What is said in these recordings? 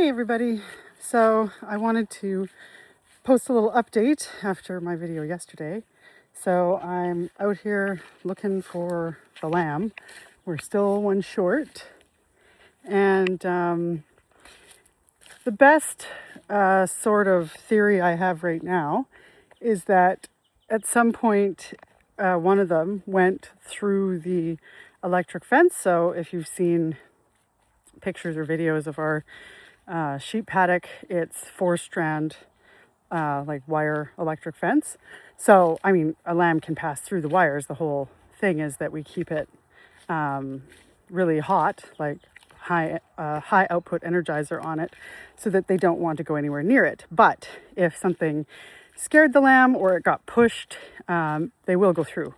Hey everybody. So I wanted to post a little update after my video yesterday. So I'm out here looking for the lamb. We're still one short. And the best sort of theory I have right now is that at some point one of them went through the electric fence. So if you've seen pictures or videos of our sheep paddock, it's 4-strand like wire electric fence. So I mean, a lamb can pass through the wires. The whole thing is that we keep it really hot, like high output energizer on it, so that they don't want to go anywhere near it. But if something scared the lamb or it got pushed, they will go through.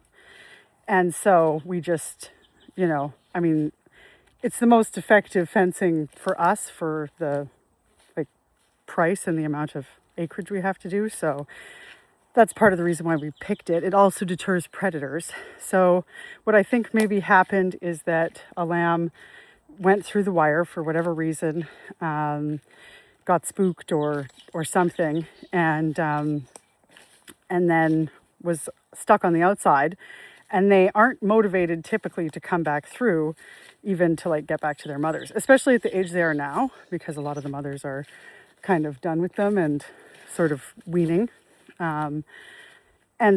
And so we just, I mean, it's the most effective fencing for us for the price and the amount of acreage we have to do. So that's part of the reason why we picked it. It also deters predators. So what I think maybe happened is that a lamb went through the wire for whatever reason, got spooked or something, and then was stuck on the outside. And they aren't motivated typically to come back through, even to like get back to their mothers, especially at the age they are now, because a lot of the mothers are kind of done with them and sort of weaning. And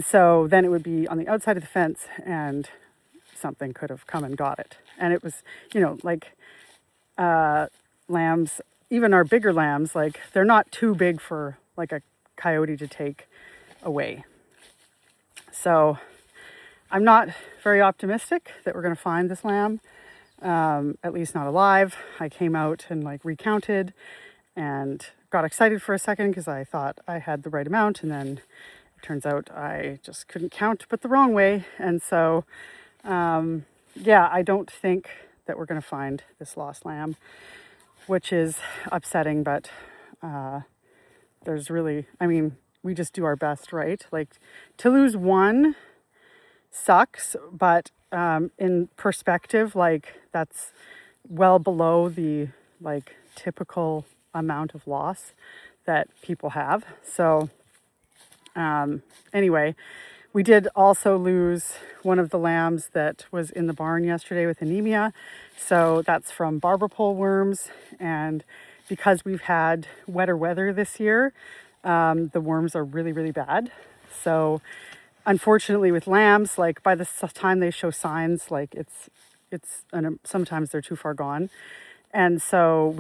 so then it would be on the outside of the fence and something could have come and got it. And it was, lambs, even our bigger lambs, like they're not too big for like a coyote to take away. So I'm not very optimistic that we're going to find this lamb, at least not alive. I came out and like recounted and got excited for a second because I thought I had the right amount, and then it turns out I just couldn't count but the wrong way. And so I don't think that we're going to find this lost lamb, which is upsetting, but we just do our best, right? Like, to lose one sucks, but in perspective, like, that's well below the like typical amount of loss that people have. So anyway, we did also lose one of the lambs that was in the barn yesterday with anemia. So that's from barber pole worms. And because we've had wetter weather this year, the worms are really, really bad. So unfortunately with lambs, like by the time they show signs, like and sometimes they're too far gone. And so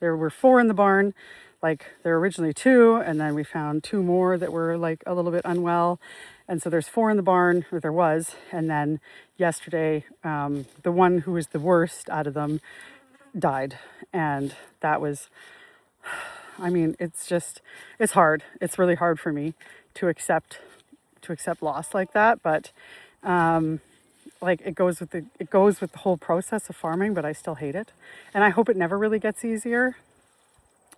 there were 4 in the barn. Like, there were originally 2, and then we found 2 more that were like a little bit unwell. And so there's 4 in the barn, or there was. And then yesterday, the one who was the worst out of them died. And that was, it's hard. It's really hard for me to accept loss like that. But like it goes with the whole process of farming, but I still hate it. And I hope it never really gets easier.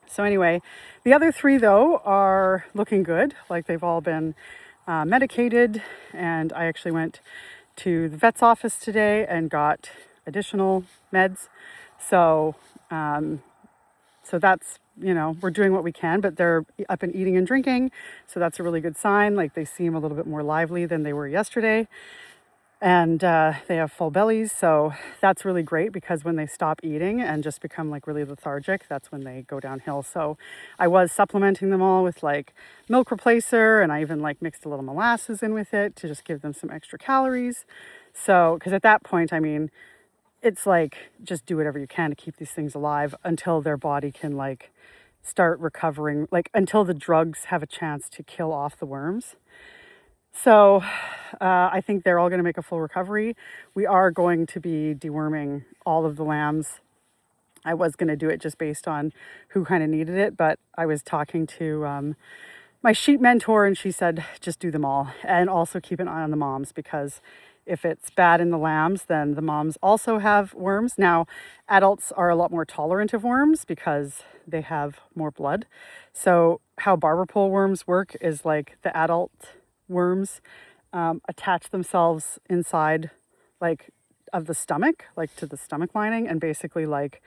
So anyway, the other 3 though are looking good. Like, they've all been medicated, and I actually went to the vet's office today and got additional meds. So that's, we're doing what we can, but they're up and eating and drinking. So that's a really good sign. Like, they seem a little bit more lively than they were yesterday. And they have full bellies, so that's really great, because when they stop eating and just become like really lethargic, that's when they go downhill. So I was supplementing them all with like milk replacer, and I even like mixed a little molasses in with it to just give them some extra calories. So, because at that point, it's like, just do whatever you can to keep these things alive until their body can like start recovering, like until the drugs have a chance to kill off the worms. So I think they're all going to make a full recovery. We are going to be deworming all of the lambs. I was going to do it just based on who kind of needed it, but I was talking to my sheep mentor, and she said just do them all, and also keep an eye on the moms, because if it's bad in the lambs, then the moms also have worms. Now, adults are a lot more tolerant of worms because they have more blood. So how barber pole worms work is like the adult worms attach themselves inside like of the stomach, like to the stomach lining, and basically like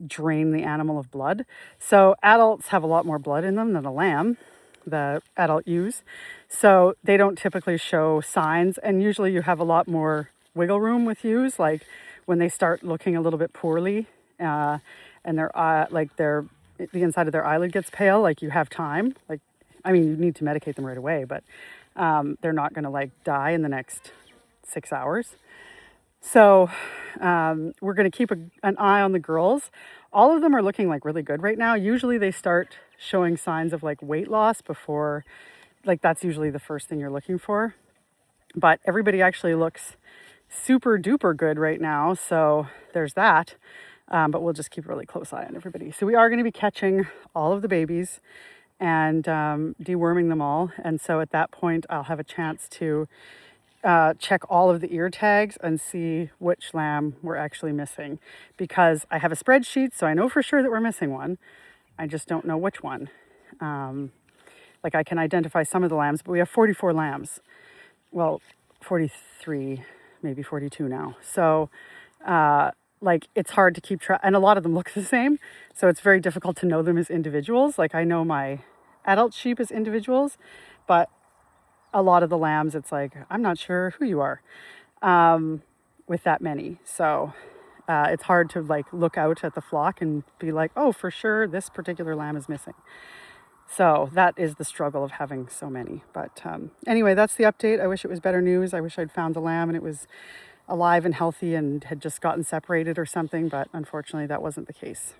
drain the animal of blood. So adults have a lot more blood in them than a lamb, the adult ewes. So they don't typically show signs, and usually you have a lot more wiggle room with ewes. Like when they start looking a little bit poorly, and their the inside of their eyelid gets pale, like you have time. Like, I mean, you need to medicate them right away, but they're not going to like die in the next 6 hours. So we're going to keep an eye on the girls. All of them are looking like really good right now. Usually they start showing signs of like weight loss before, like that's usually the first thing you're looking for. But everybody actually looks super duper good right now. So there's that. But we'll just keep a really close eye on everybody. So we are going to be catching all of the babies and deworming them all. And so at that point, I'll have a chance to check all of the ear tags and see which lamb we're actually missing, because I have a spreadsheet, so I know for sure that we're missing one. I just don't know which one. Like I can identify some of the lambs, but we have 44 lambs. Well, 43, maybe 42 now. So like it's hard to keep track, and a lot of them look the same, so it's very difficult to know them as individuals. Like I know my adult sheep as individuals, but a lot of the lambs, it's like, I'm not sure who you are with that many. So it's hard to like look out at the flock and be like, oh, for sure, this particular lamb is missing. So that is the struggle of having so many. But anyway, that's the update. I wish it was better news. I wish I'd found the lamb and it was alive and healthy and had just gotten separated or something, but unfortunately that wasn't the case.